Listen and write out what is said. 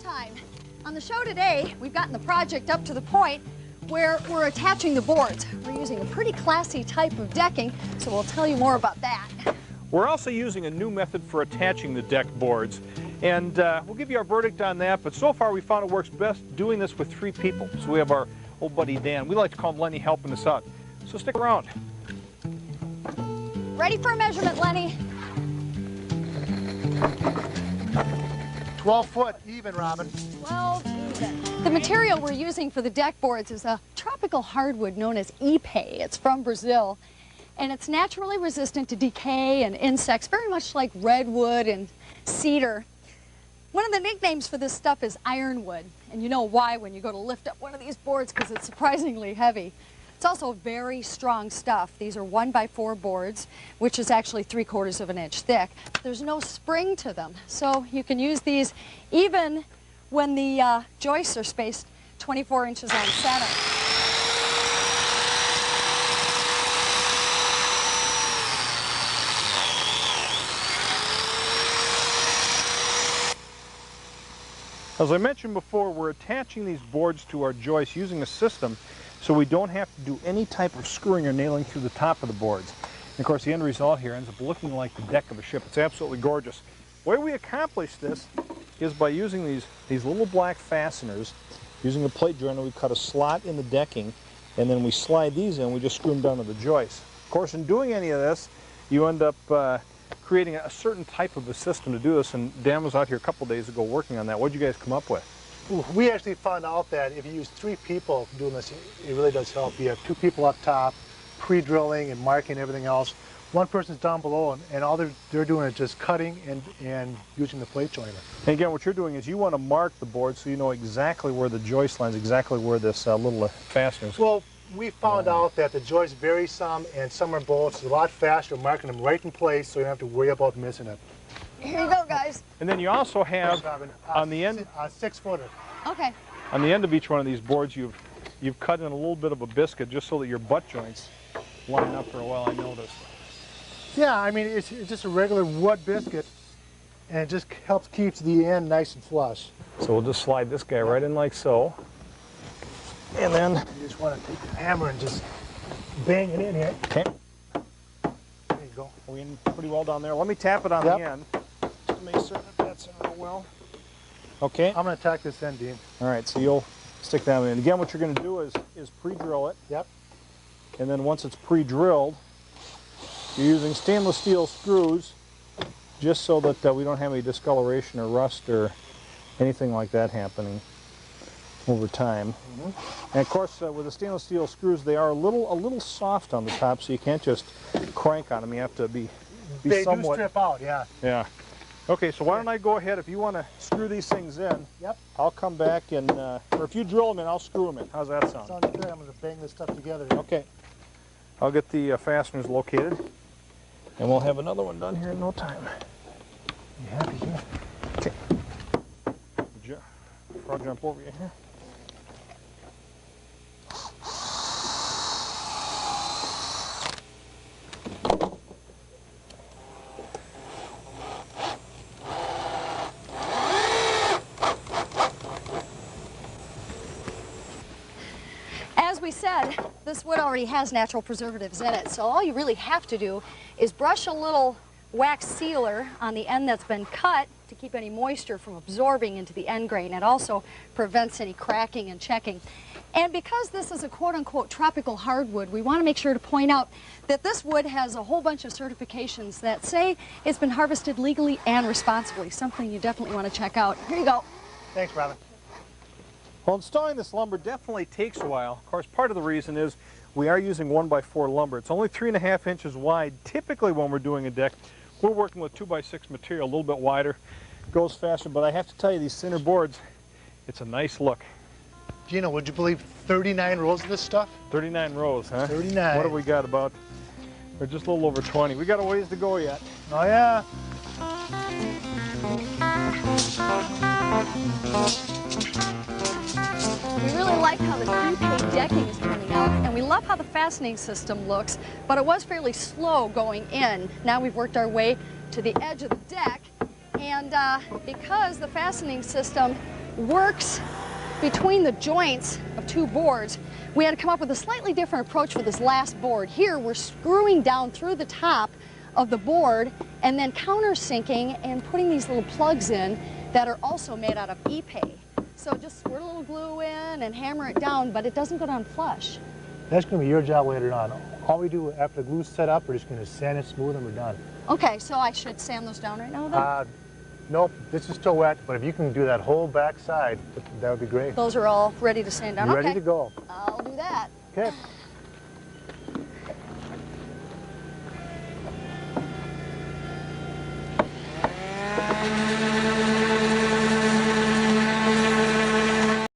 time. On the show today, we've gotten the project up to the point where we're attaching the boards. We're using a pretty classy type of decking, so we'll tell you more about that. We're also using a new method for attaching the deck boards, and we'll give you our verdict on that, but so far we found it works best doing this with 3 people. So we have our old buddy Dan. We like to call him Lenny helping us out. So stick around. Ready for a measurement, Lenny? 12 foot even, Robin. 12 even. The material we're using for the deck boards is a tropical hardwood known as EBTY. It's from Brazil, and it's naturally resistant to decay and insects, very much like redwood and cedar. One of the nicknames for this stuff is ironwood, and you know why when you go to lift up one of these boards, because it's surprisingly heavy. It's also very strong stuff. These are 1x4 boards, which is actually 3/4 of an inch thick. There's no spring to them, so you can use these even when the joists are spaced 24 inches on center. As I mentioned before, we're attaching these boards to our joists using a system so we don't have to do any type of screwing or nailing through the top of the boards. And of course, the end result here ends up looking like the deck of a ship. It's absolutely gorgeous. The way we accomplish this is by using these little black fasteners. Using a plate joiner, we cut a slot in the decking, and then we slide these in, we just screw them down to the joist. Of course, in doing any of this, you end up creating a certain type of a system to do this, and Dan was out here a couple days ago working on that. What did you guys come up with? We actually found out that if you use 3 people doing this, it really does help. You have 2 people up top, pre-drilling and marking everything else. One person's down below, and all they're doing is just cutting and using the plate joiner. And again, what you're doing is you want to mark the board so you know exactly where the joist lands, exactly where this little fastener is. Well, we found out that the joists vary some, and some are bolts. It's a lot faster marking them right in place, so you don't have to worry about missing it. Here you go, guys. And then you also have on the end, 6-footer. Okay. On the end of each one of these boards, you've cut in a little bit of a biscuit just so that your butt joints line up for a while. I noticed. Yeah, I mean it's just a regular wood biscuit, and it just helps keeps the end nice and flush. So we'll just slide this guy right in like so, and then you just want to take the hammer and just bang it in here. Okay. There you go. We're in pretty well down there. Let me tap it on the end to make certain that that's in real well. Okay. I'm going to tack this end, Dean. All right, so you'll stick that in. Again, what you're going to do is pre-drill it. Yep. And then once it's pre-drilled, you're using stainless steel screws just so that we don't have any discoloration or rust or anything like that happening over time. And of course, with the stainless steel screws, they are a little soft on the top, so you can't just crank on them. You have to be they somewhat. They do strip out, yeah. Yeah. Okay, so why don't I go ahead, if you want to screw these things in, I'll come back and, or if you drill them in, I'll screw them in. How's that sound? Sounds good. I'm going to bang this stuff together. Okay. I'll get the fasteners located, and we'll have another one done here in no time. You happy here? Okay. I'll jump over you here. As we said, this wood already has natural preservatives in it, so all you really have to do is brush a little wax sealer on the end that's been cut to keep any moisture from absorbing into the end grain. It also prevents any cracking and checking. And because this is a quote-unquote tropical hardwood, we want to make sure to point out that this wood has a whole bunch of certifications that say it's been harvested legally and responsibly, something you definitely want to check out. Here you go. Thanks, Robin. Well, installing this lumber definitely takes a while. Of course, part of the reason is we are using 1x4 lumber. It's only 3.5 inches wide. Typically, when we're doing a deck, we're working with 2x6 material, a little bit wider, goes faster. But I have to tell you, these thinner boards, it's a nice look. Gino, would you believe 39 rows of this stuff? 39 rows, huh? 39. What have we got about? We're just a little over 20. We got a ways to go yet. Oh, yeah. We really like how the prepaid decking is turning out, and we love how the fastening system looks, but it was fairly slow going in. Now we've worked our way to the edge of the deck, and because the fastening system works between the joints of two boards, we had to come up with a slightly different approach for this last board. Here, we're screwing down through the top of the board and then countersinking and putting these little plugs in that are also made out of EBTY. So just squirt a little glue in and hammer it down, but it doesn't go down flush. That's going to be your job later on. All we do after the glue's set up, we're just going to sand it smooth and we're done. Okay, so I should sand those down right now then? Nope, this is still wet, but if you can do that whole back side, that would be great. Those are all ready to sand down? Ready to go. I'll do that. Okay.